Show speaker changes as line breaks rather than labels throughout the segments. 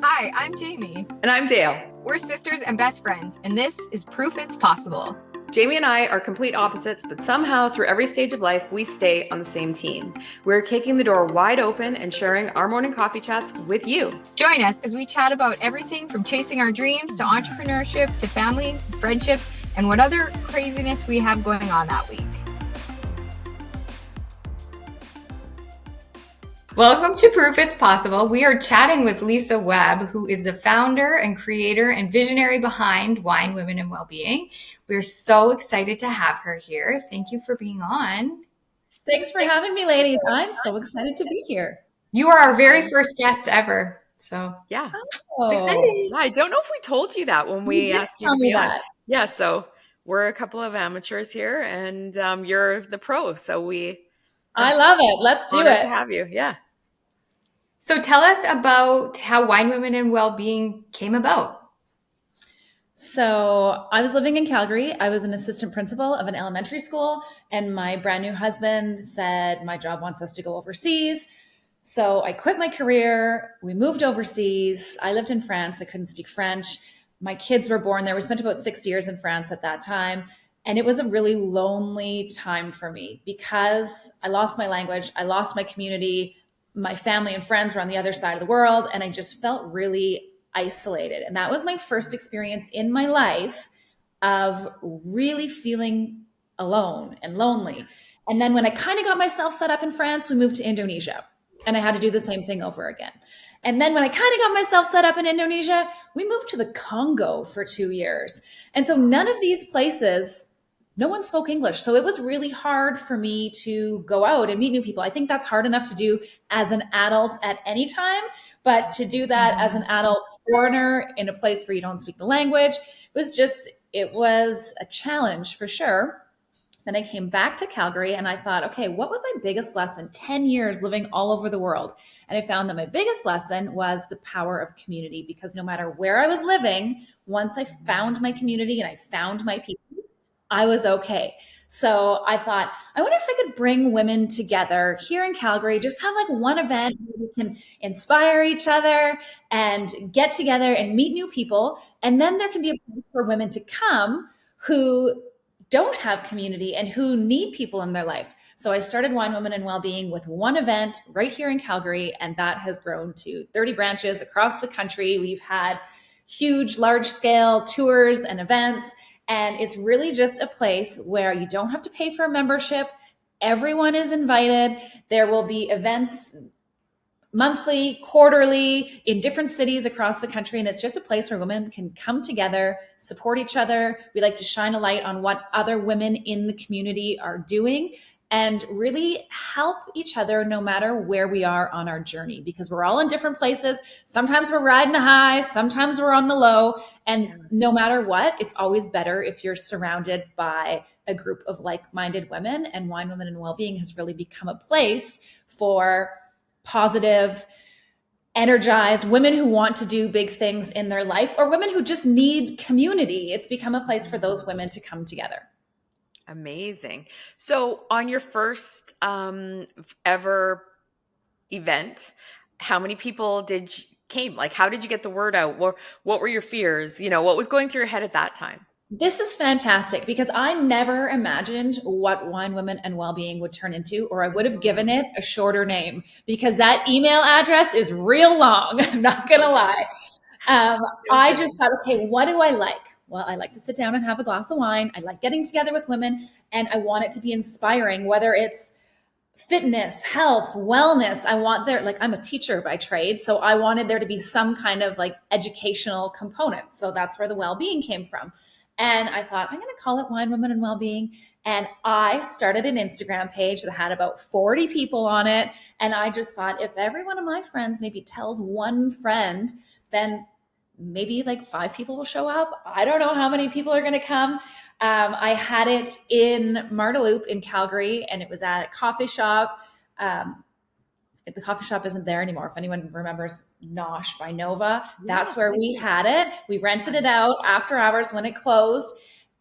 Hi, I'm Jamie.
And I'm Dayle.
We're sisters and best friends, and this is Proof It's Possible.
Jamie and I are complete opposites, but somehow through every stage of life, we stay on the same team. We're kicking the door wide open and sharing our morning coffee chats with you.
Join us as we chat about everything from chasing our dreams to entrepreneurship to family, friendship, and what other craziness we have going on that week. Welcome to Proof It's Possible. We are chatting with Lisa Webb, who is the founder and creator and visionary behind Wine, Women, and Wellbeing. We're so excited to have her here. Thank you for being on.
Thanks for having me, ladies. I'm so excited to be here.
You are our very first guest ever. So
yeah,
it's
exciting.
I don't know if we told you that when we asked you to be on. Yeah, so we're a couple of amateurs here, and you're the pro. So
I love it. Let's do it.
To have you, yeah.
So tell us about how Wine, Women, and Wellbeing came about.
So I was living in Calgary. I was an assistant principal of an elementary school, and my brand new husband said, my job wants us to go overseas. So I quit my career. We moved overseas. I lived in France. I couldn't speak French. My kids were born there. We spent about 6 years in France at that time. And it was a really lonely time for me because I lost my language. I lost my community. My family and friends were on the other side of the world, and I just felt really isolated. And that was my first experience in my life of really feeling alone and lonely. And then when I kind of got myself set up in France, we moved to Indonesia, and I had to do the same thing over again. And then when I kind of got myself set up in Indonesia, we moved to the Congo for 2 years. And so none of these places, no one spoke English. So it was really hard for me to go out and meet new people. I think that's hard enough to do as an adult at any time, but to do that as an adult foreigner in a place where you don't speak the language it was a challenge for sure. Then I came back to Calgary and I thought, okay, what was my biggest lesson? 10 years living all over the world. And I found that my biggest lesson was the power of community, because no matter where I was living, once I found my community and I found my people, I was okay. So I thought, I wonder if I could bring women together here in Calgary, just have like one event where we can inspire each other and get together and meet new people. And then there can be a place for women to come who don't have community and who need people in their life. So I started Wine, Women, and Wellbeing with one event right here in Calgary, and that has grown to 30 branches across the country. We've had huge, large-scale tours and events. And it's really just a place where you don't have to pay for a membership. Everyone is invited. There will be events monthly, quarterly, in different cities across the country. And it's just a place where women can come together, support each other. We like to shine a light on what other women in the community are doing and really help each other no matter where we are on our journey, because we're all in different places. Sometimes we're riding a high, sometimes we're on the low. And no matter what, it's always better if you're surrounded by a group of like-minded women. And Wine, Women, and Wellbeing has really become a place for positive, energized women who want to do big things in their life, or women who just need community. It's become a place for those women to come together.
Amazing. So on your first ever event, how many people came? Like, how did you get the word out? What were your fears? What was going through your head at that time?
This is fantastic because I never imagined what Wine, Women, and Wellbeing would turn into, or I would have given it a shorter name, because that email address is real long. I'm not going to lie. I just thought, okay, what do I like? Well, I like to sit down and have a glass of wine. I like getting together with women, and I want it to be inspiring, whether it's fitness, health, wellness. I'm a teacher by trade. So I wanted there to be some kind of like educational component. So that's where the well-being came from. And I thought, I'm going to call it Wine, Women, and Wellbeing. And I started an Instagram page that had about 40 people on it. And I just thought, if every one of my friends maybe tells one friend, then maybe like 5 people will show up. I don't know how many people are going to come. I had it in Marteloup in Calgary, and it was at a coffee shop. The coffee shop isn't there anymore. If anyone remembers Nosh by Nova, that's where we had it. We rented it out after hours when it closed.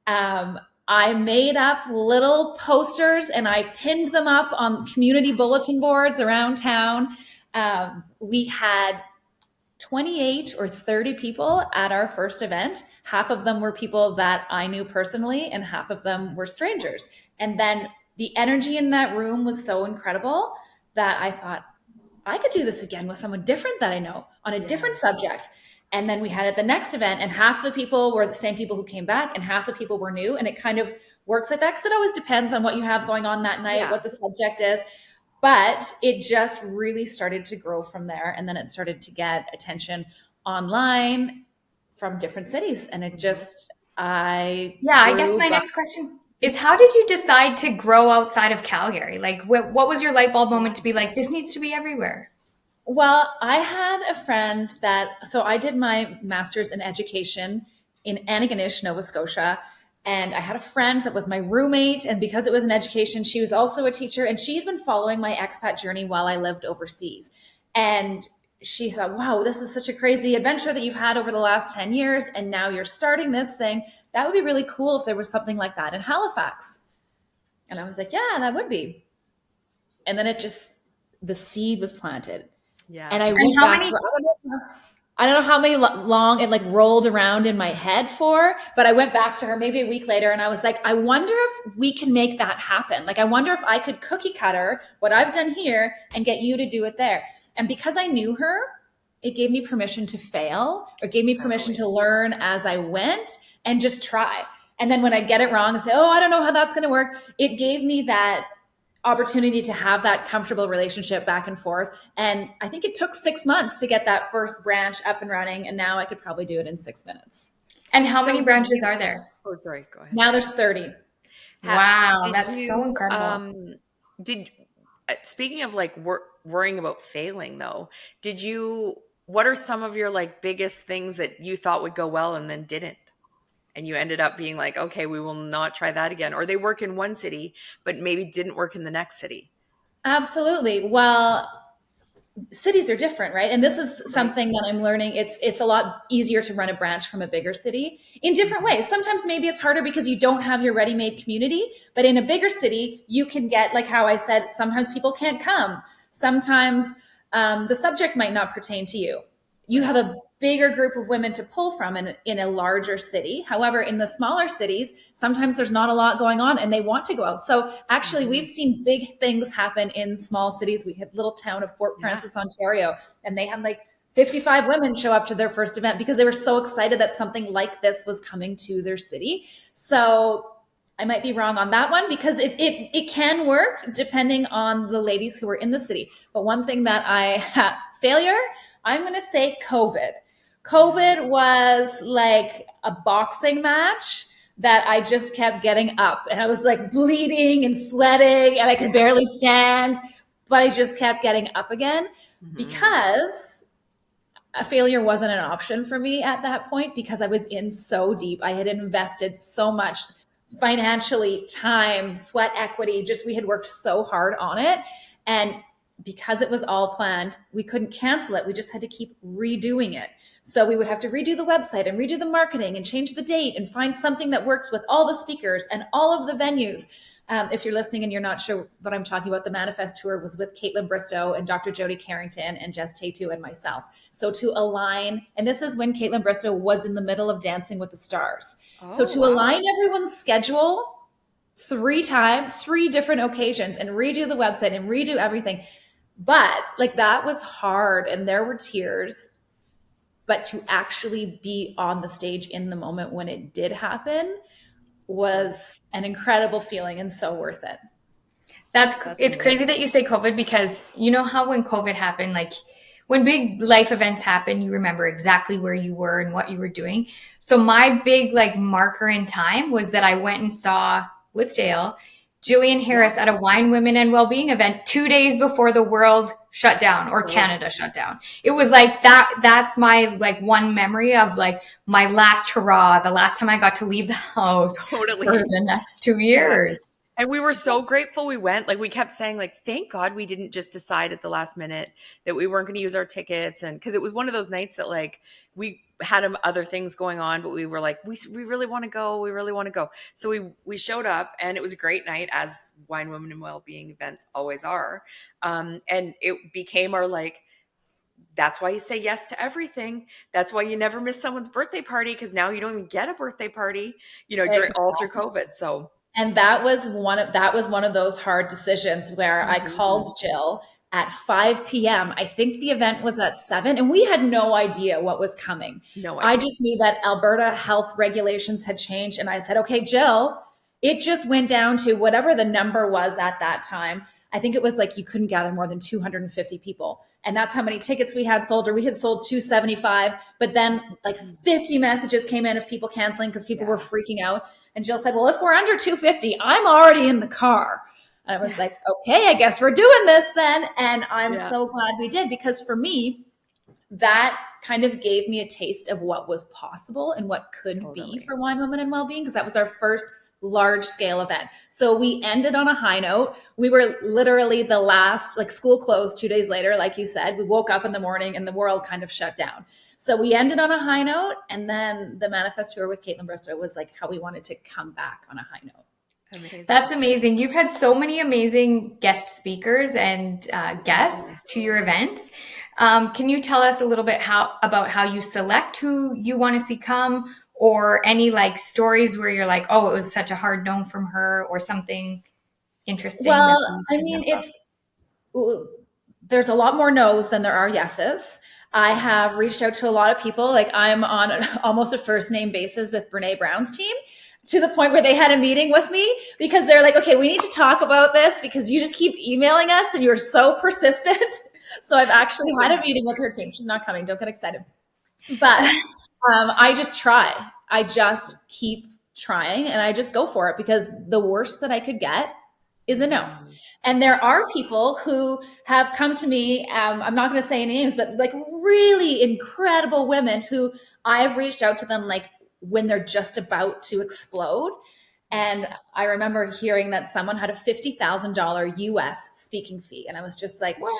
I made up little posters and I pinned them up on community bulletin boards around town. We had 28 or 30 people at our first event. Half of them were people that I knew personally, and half of them were strangers. And then the energy in that room was so incredible that I thought, I could do this again with someone different that I know on a different subject. And then we had it the next event, and half the people were the same people who came back, and half the people were new. And it kind of works like that because it always depends on what you have going on that night, what the subject is. But it just really started to grow from there. And then it started to get attention online from different cities. And it just, I
guess
grew
my
by-
next question is, how did you decide to grow outside of Calgary? Like, what was your light bulb moment to be like, this needs to be everywhere?
Well, I had a friend so I did my master's in education in Antigonish, Nova Scotia. And I had a friend that was my roommate. And because it was in education, she was also a teacher. And she had been following my expat journey while I lived overseas. And she thought, wow, this is such a crazy adventure that you've had over the last 10 years. And now you're starting this thing. That would be really cool if there was something like that in Halifax. And I was like, yeah, that would be. And then the seed was planted.
Yeah.
And I went back to I don't know how many long it like rolled around in my head for, but I went back to her maybe a week later and I was like, I wonder if we can make that happen. Like, I wonder if I could cookie cutter what I've done here and get you to do it there. And because I knew her, it gave me permission to fail, or gave me permission to learn as I went and just try. And then when I get it wrong and say, oh, I don't know how that's going to work, it gave me that opportunity to have that comfortable relationship back and forth. And I think it took 6 months to get that first branch up and running. And now I could probably do it in 6 minutes.
And how many branches are there?
Oh, sorry. Go ahead.
Now there's 30.
Wow. That's so incredible.
Speaking of like worrying about failing though, what are some of your like biggest things that you thought would go well and then didn't? And you ended up being like, okay, we will not try that again. Or they work in one city, but maybe didn't work in the next city.
Absolutely. Well, cities are different, right? And this is something that I'm learning. It's a lot easier to run a branch from a bigger city in different ways. Sometimes maybe it's harder because you don't have your ready-made community, but in a bigger city, you can get, like how I said, sometimes people can't come. Sometimes the subject might not pertain to you. You have a bigger group of women to pull from in a larger city. However, in the smaller cities, sometimes there's not a lot going on and they want to go out. So actually, we've seen big things happen in small cities. We had little town of Fort Francis, Ontario, and they had like 55 women show up to their first event because they were so excited that something like this was coming to their city. So I might be wrong on that one because it can work depending on the ladies who are in the city. But one thing that failure, I'm going to say COVID. COVID was like a boxing match that I just kept getting up, and I was like bleeding and sweating and I could barely stand, but I just kept getting up again because a failure wasn't an option for me at that point because I was in so deep. I had invested so much financially, time, sweat equity, we had worked so hard on it. And because it was all planned, we couldn't cancel it. We just had to keep redoing it. So we would have to redo the website and redo the marketing and change the date and find something that works with all the speakers and all of the venues. If you're listening and you're not sure what I'm talking about, the Manifest Tour was with Caitlin Bristow and Dr. Jody Carrington and Jess Tatu and myself. So to align, and this is when Caitlin Bristow was in the middle of Dancing with the Stars. So to align everyone's schedule 3 times, 3 different occasions, and redo the website and redo everything. But like that was hard and there were tears. But to actually be on the stage in the moment when it did happen was an incredible feeling and so worth it.
It's crazy that you say COVID because you know how when COVID happened, like when big life events happen, you remember exactly where you were and what you were doing. So my big like marker in time was that I went and saw with Dayle Jillian Harris at a Wine, Women, and Wellbeing event 2 days before the world shut down or Canada shut down. It was like that. That's my like one memory of like my last hurrah, the last time I got to leave the house for the next 2 years.
Yeah. And we were so grateful we went. Like we kept saying like, thank God we didn't just decide at the last minute that we weren't going to use our tickets. And because it was one of those nights that like we had other things going on, but we were like, we really want to go. We really want to go. So we showed up and it was a great night, as Wine, Women, and Wellbeing events always are. And it became our like that's why you say yes to everything. That's why you never miss someone's birthday party, because now you don't even get a birthday party, during all through COVID. So
And that was one of those hard decisions where I called Jill at 5 p.m. I think the event was at 7, and we had no idea what was coming.
no
I
idea.
just knew that Alberta health regulations had changed, and I said, "Okay, Jill, it just went down to whatever the number was at that time. I think it was like you couldn't gather more than 250 people. And that's how many tickets we had sold, or we had sold 275. But then like 50 messages came in of people canceling because people were freaking out. And Jill said, well, if we're under 250, I'm already in the car. And I was like, okay, I guess we're doing this then. And I'm so glad we did, because for me, that kind of gave me a taste of what was possible and what could be for Wine Women and Wellbeing, because that was our first large scale event. So we ended on a high note. We were literally the last, like school closed 2 days later, like you said. We woke up in the morning and the world kind of shut down. So we ended on a high note. And then the Manifest Tour with Caitlin Bristow was like how we wanted to come back on a high note.
Amazing. That's amazing. You've had so many amazing guest speakers and guests to your events. Can you tell us a little bit about how you select who you want to see come, or any like stories where you're like, oh, it was such a hard no from her, or something interesting?
Well, I mean, there's a lot more no's than there are yeses. I have reached out to a lot of people. Like I'm on almost a first name basis with Brene Brown's team, to the point where they had a meeting with me because they're like, okay, we need to talk about this because you just keep emailing us and you're so persistent. So I've actually had a meeting with her team. She's not coming. Don't get excited. But I just try. I just keep trying and I just go for it, because the worst that I could get is a no. And there are people who have come to me, I'm not going to say any names, but like really incredible women who I've reached out to them like when they're just about to explode. And I remember hearing that someone had a $50,000 US speaking fee. And I was just like, what?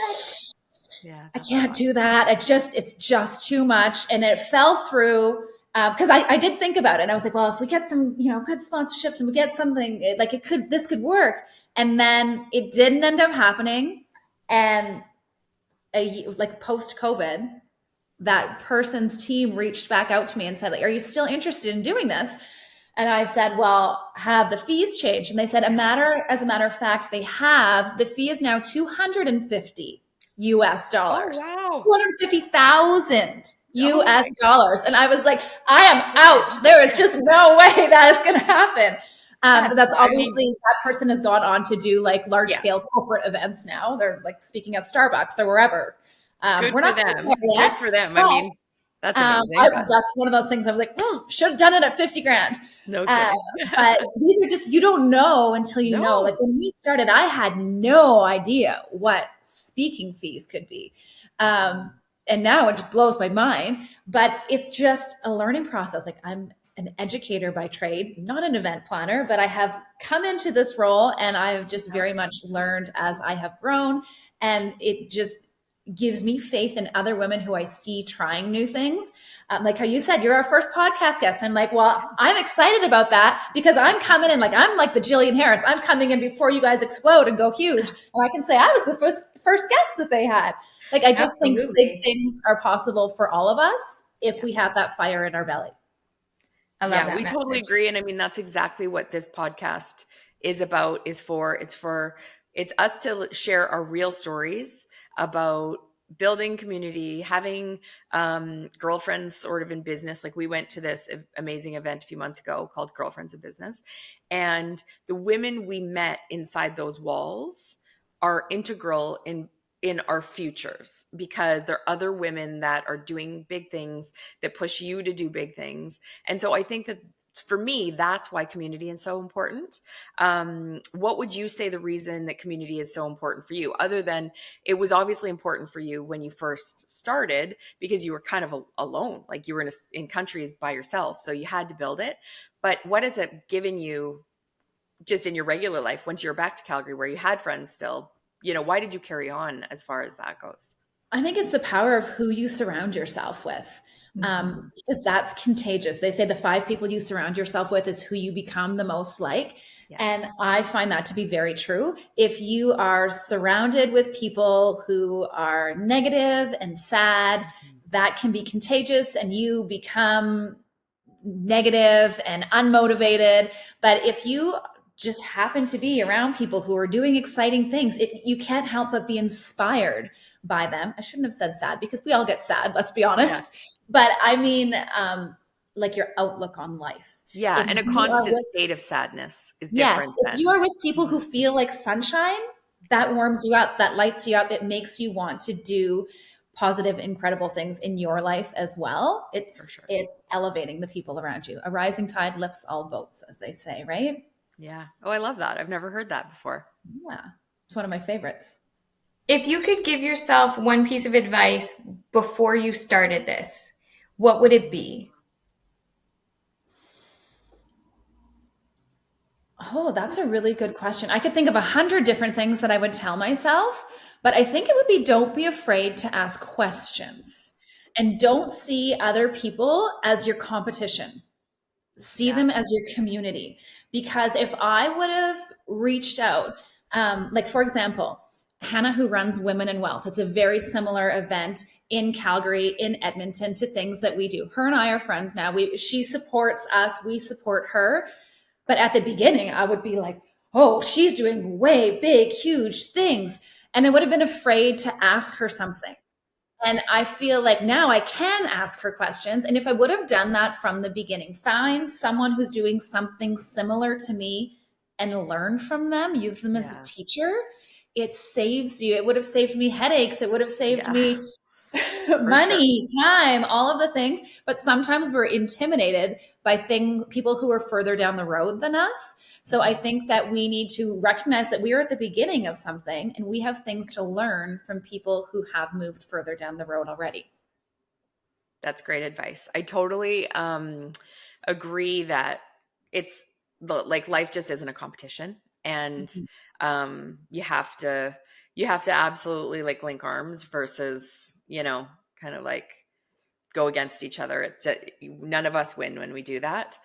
Yeah, I can't do that. It's just too much. And it fell through because I did think about it. And I was like, well, if we get some, good sponsorships and we get something like this could work. And then it didn't end up happening. And like post COVID, that person's team reached back out to me and said, like, are you still interested in doing this? And I said, well, have the fees changed? And they said, as a matter of fact, they have. The fee is now $250 US dollars.
Oh, wow.
250,000 US dollars. And I was like, I am out. There is just no way that is going to happen. That's obviously that person has gone on to do like large scale corporate events now. They're like speaking at Starbucks or wherever.
We're not there yet. Good for them. I mean, that's amazing.
That's one of those things I was like, should have done it at 50 grand.
No kidding.
But these are just, you don't know until you know. Like when we started, I had no idea what speaking fees could be. And now it just blows my mind, but it's just a learning process. Like I'm an educator by trade, not an event planner, but I have come into this role and I've just very much learned as I have grown. And it just gives me faith in other women who I see trying new things. Like how you said, you're our first podcast guest. I'm like, well, I'm excited about that because I'm coming in like, I'm like the Jillian Harris. I'm coming in before you guys explode and go huge. And I can say I was the first guest that they had. Like, I just think big things are possible for all of us if we have that fire in our belly.
I love that. We totally agree. And I mean, that's exactly what this podcast is about, it's us to share our real stories about building community, having girlfriends sort of in business. Like we went to this amazing event a few months ago called Girlfriends in Business. And the women we met inside those walls are integral in our futures, because there are other women that are doing big things that push you to do big things. And so I think that for me, that's why community is so important. What would you say the reason that community is so important for you, other than it was obviously important for you when you first started because you were kind of alone, like you were in countries by yourself, so you had to build it. But what has it given you just in your regular life once you're back to Calgary where you had friends still? Why did you carry on as far as that goes?
I think it's the power of who you surround yourself with. Because that's contagious. They say the 5 people you surround yourself with is who you become the most like.
Yeah.
And I find that to be very true. If you are surrounded with people who are negative and sad, that can be contagious and you become negative and unmotivated. But if you just happen to be around people who are doing exciting things, you can't help but be inspired by them. I shouldn't have said sad because we all get sad, let's be
Yeah.
honest. But I mean, like your outlook on life.
Yeah.
If
And a
you are
constant
with,
state of sadness is
yes,
different
if you
than.
are with people who feel like sunshine, that warms you up, that lights you up, it makes you want to do positive, incredible things in your life as well.
For
It's
sure.
it's elevating the people around you. A rising tide lifts all boats, as they say, right?
Yeah. Oh, I love that. I've never heard that before.
Yeah. It's one of my favorites.
If you could give yourself one piece of advice before you started this, what would it be?
Oh, that's a really good question. I could think of 100 different things that I would tell myself, but I think it would be don't be afraid to ask questions and don't see other people as your competition. See
Yeah.
them as your community. Because if I would have reached out, like for example, Hannah, who runs Women in Wealth, it's a very similar event in Calgary, in Edmonton, to things that we do. Her and I are friends now. She supports us, we support her. But at the beginning, I would be like, oh, she's doing way big, huge things. And I would have been afraid to ask her something. And I feel like now I can ask her questions. And if I would have done that from the beginning, find someone who's doing something similar to me and learn from them, use them as a
Yeah.
teacher, it saves you. It would have saved me headaches. It would have saved
Yeah.
me
For sure.
money, time, all of the things. But sometimes we're intimidated by people who are further down the road than us. So I think that we need to recognize that we are at the beginning of something and we have things to learn from people who have moved further down the road already.
That's great advice. I totally agree that it's like life just isn't a competition, and
Mhm.
you have to absolutely like link arms versus kind of like go against each other. None of us win when we do that.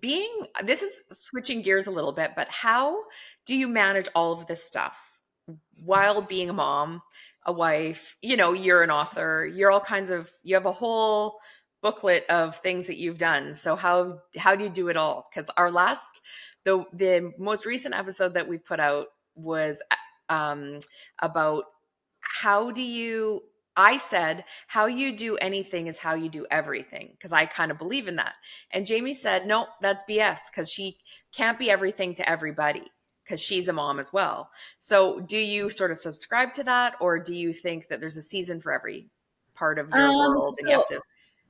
Being This is switching gears a little bit, but how do you manage all of this stuff while being a mom, a wife? You're an author. You have a whole booklet of things that you've done. So how do you do it all? Because the most recent episode that we put out was um, about how do you I said, how you do anything is how you do everything, because I kind of believe in that. And Jamie said, no, that's BS, because she can't be everything to everybody, because she's a mom as well. So do you sort of subscribe to that, or do you think that there's a season for every part of your world and you
So
have to?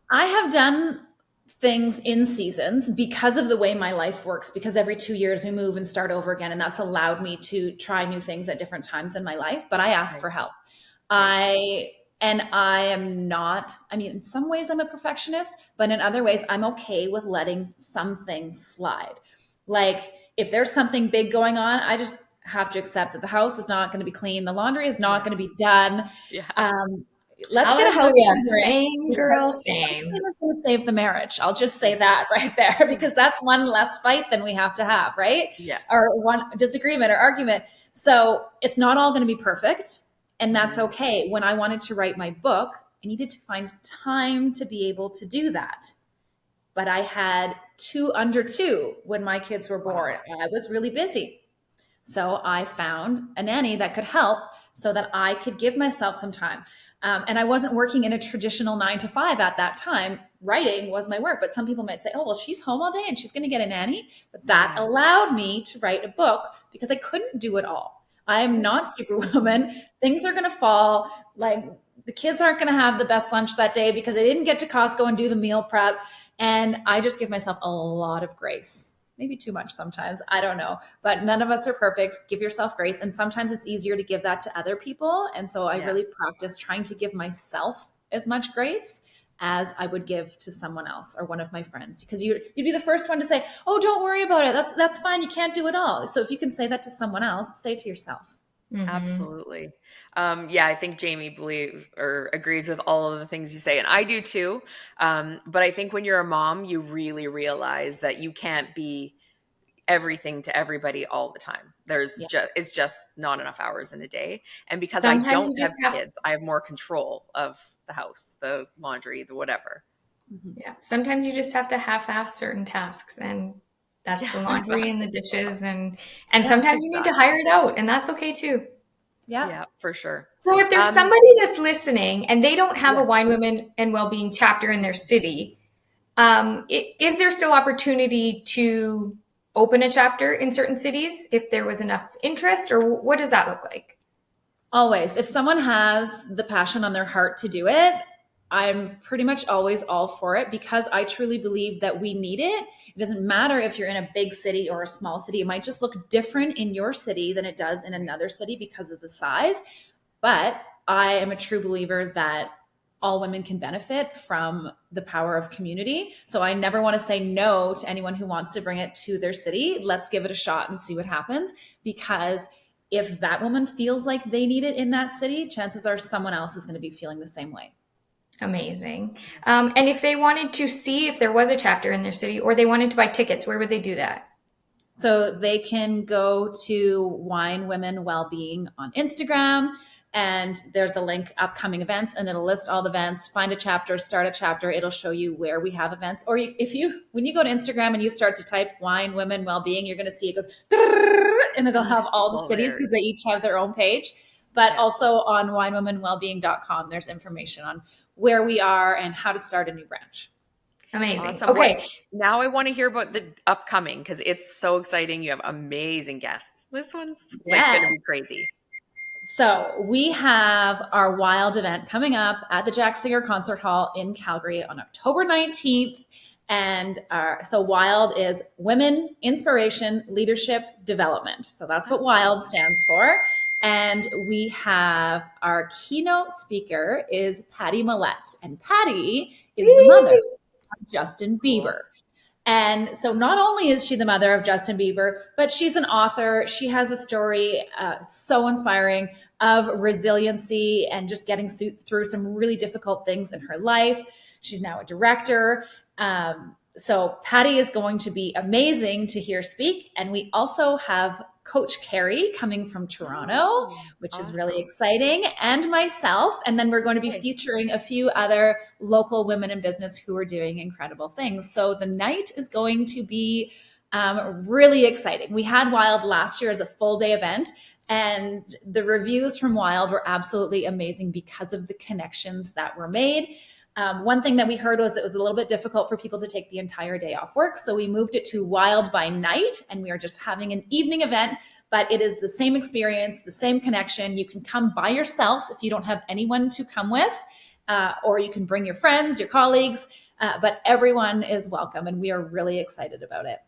I have done things in seasons because of the way my life works, because every 2 years we move and start over again. And that's allowed me to try new things at different times in my life, but I ask
Right,
for help.
right.
I am not, I mean, in some ways I'm a perfectionist, but in other ways I'm okay with letting some things slide. Like if there's something big going on, I just have to accept that the house is not going to be clean. The laundry is not
Yeah,
going to be done.
yeah,
Um, let's get a
Hallelujah.
housekeeper in
Same
because
girl,
the
same.
housekeeper is going to save the marriage. I'll just say
yeah,
that right there because that's one less fight than we have to have, right?
yeah.
Or one disagreement or argument. So it's not all going to be perfect. And that's
Mhm.
okay. When I wanted to write my book, I needed to find time to be able to do that. But I had two under two when my kids were born.
Wow.
I was really busy. So I found a nanny that could help so that I could give myself some time. And I wasn't working in a traditional 9 to 5 at that time. Writing was my work. But some people might say, oh, well, she's home all day and she's going to get a nanny. But that
Yeah.
allowed me to write a book because I couldn't do it all. I am not superwoman. Things are going to fall. Like the kids aren't going to have the best lunch that day because I didn't get to Costco and do the meal prep. And I just give myself a lot of grace. Maybe too much sometimes. I don't know. But none of us are perfect. Give yourself grace. And sometimes it's easier to give that to other people. And so I
Yeah.
really practice trying to give myself as much grace as I would give to someone else or one of my friends. Because you'd be the first one to say, oh, don't worry about it. That's fine. You can't do it all. So if you can say that to someone else, say it to yourself.
Mm-hmm.
Absolutely. Yeah, I think Jamie believes or agrees with all of the things you say, and I do too. But I think when you're a mom, you really realize that you can't be everything to everybody all the time.
Yeah.
It's just not enough hours in a day. And because I
Sometimes
don't
you
have
just have
kids, I have more control of the house, the laundry, the whatever.
Mhm.
Yeah, sometimes you just have to half-ass certain tasks, and that's
Yeah,
the laundry and the
exactly.
dishes, and
Yeah.
sometimes you need to hire
Exactly.
it out, and that's okay too.
Yeah.
Yeah, for sure.
So if there's
Um,
somebody that's listening and they don't have a
yeah.
Wine Women and Wellbeing chapter in their city, is there still opportunity to open a chapter in certain cities if there was enough interest, or what does that look like?
Always. If someone has the passion on their heart to do it, I'm pretty much always all for it because I truly believe that we need it. It doesn't matter if you're in a big city or a small city. It might just look different in your city than it does in another city because of the size. But I am a true believer that all women can benefit from the power of community. So I never want to say no to anyone who wants to bring it to their city. Let's give it a shot and see what happens because if that woman feels like they need it in that city, chances are someone else is going to be feeling the same way.
Amazing. And if they wanted to see if there was a chapter in their city or they wanted to buy tickets, where would they do that?
So they can go to Wine Women Wellbeing on Instagram, and there's a link, upcoming events, and it'll list all the events. Find a chapter, start a chapter. It'll show you where we have events. Or when you go to Instagram and you start to type Wine Women Wellbeing, you're going to see it goes, and it'll have all the cities because
Hilarious.
they each have their own page. But
Yeah.
also on winewomenwellbeing.com, there's information on where we are and how to start a new branch.
Amazing.
Awesome.
Okay.
Now I want to hear about the upcoming because it's so exciting. You have amazing guests. This one's like going to be
Yes.
crazy.
So we have our Wild event coming up at the Jack Singer Concert Hall in Calgary on October 19th. And so Wild is Women, Inspiration, Leadership, Development. So that's what Wild stands for. And we have our keynote speaker is Patty Millette. And Patty is the mother of Justin
Cool.
Bieber. And so not only is she the mother of Justin Bieber, but she's an author. She has a story so inspiring of resiliency and just getting through some really difficult things in her life. She's now a director. So Patty is going to be amazing to hear speak. And we also have Coach Carrie coming from Toronto, which is really
Awesome.
exciting, and myself. And then we're going to be
Okay.
featuring a few other local women in business who are doing incredible things. So the night is going to be really exciting. We had Wild last year as a full day event, and the reviews from Wild were absolutely amazing because of the connections that were made. One thing that we heard was it was a little bit difficult for people to take the entire day off work. So we moved it to Wild by night, and we are just having an evening event, but it is the same experience, the same connection. You can come by yourself if you don't have anyone to come with, or you can bring your friends, your colleagues, but everyone is welcome, and we are really excited about it.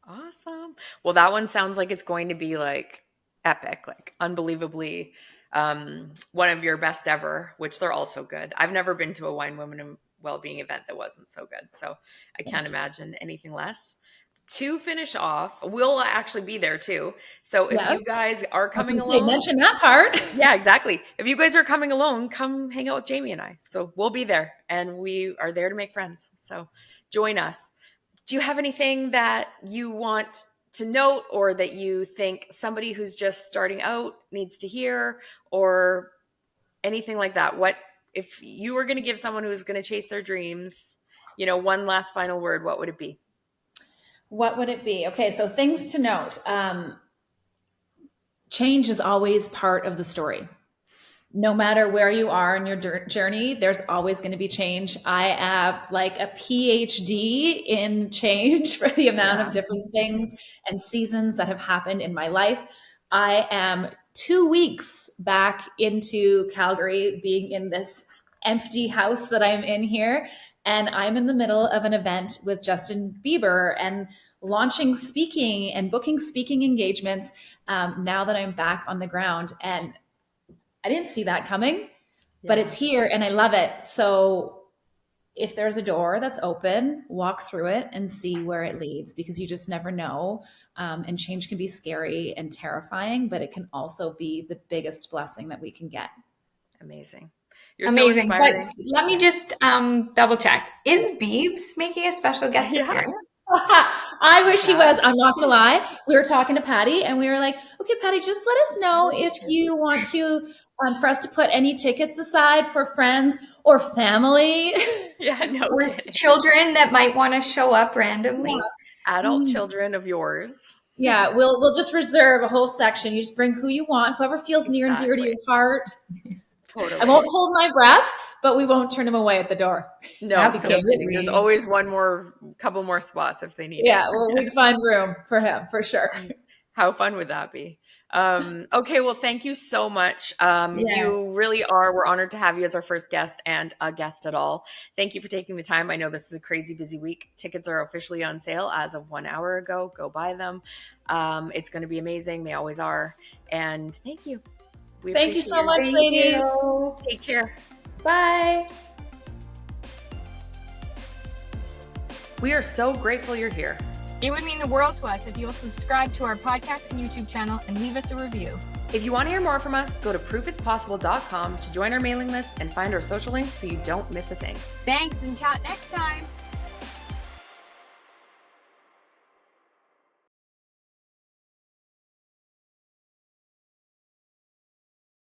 Awesome. Well, that one sounds like it's going to be like epic, like unbelievably one of your best ever, which they're also good. I've never been to a Wine Women and Wellbeing event that wasn't so good. So I can't imagine anything less. To finish off, we'll actually be there too. So if you
Yes.
guys are
I was
coming
going to say,
alone,
mention that part.
yeah, exactly. If you guys are coming alone, come hang out with Jamie and I. So we'll be there and we are there to make friends. So join us. Do you have anything that you want to note or that you think somebody who's just starting out needs to hear or anything like that? What if you were going to give someone who's going to chase their dreams, one last final word, what would it be?
What would it be? Okay, so things to note. Change is always part of the story. No matter where you are in your journey, there's always going to be change. I have like a PhD in change for the amount of different things and seasons that have happened in my life. I am 2 weeks back into Calgary, being in this empty house that I'm in here. And I'm in the middle of an event with Justin Bieber and launching speaking and booking speaking engagements now that I'm back on the ground. And I didn't see that coming, but it's here and I love it. So if there's a door that's open, walk through it and see where it leads because you just never know. And change can be scary and terrifying, but it can also be the biggest blessing that we can get.
Amazing. You're so
Amazing. But
inspiring.
let me just double check. Is Beebs making a special guest
Yeah.
appearance?
I wish he was. I'm not going to lie. We were talking to Patty and we were like, okay, Patty, just let us know if you want to, for us to put any tickets aside for friends or family.
Yeah, no
Or
kidding.
children that might want to show up randomly.
Adult children of yours.
Yeah, we'll just reserve a whole section. You just bring who you want, whoever feels near and dear to your heart.
Totally.
I won't hold my breath, but we won't turn him away at the door.
No,
Absolutely.
there's always couple more spots if they need it.
Yeah, well, we'd find room for him for sure.
How fun would that be? Okay, well, thank you so much.
Yes.
You really are. We're honored to have you as our first guest and a guest at all. Thank you for taking the time. I know this is a crazy busy week. Tickets are officially on sale as of 1 hour ago. Go buy them. It's going to be amazing. They always are. And thank you.
Thank you so much, ladies.
Take care.
Bye.
We are so grateful you're here.
It would mean the world to us if you'll subscribe to our podcast and YouTube channel and leave us a review.
If you want to hear more from us, go to proofitspossible.com to join our mailing list and find our social links so you don't miss a thing.
Thanks, and chat next time.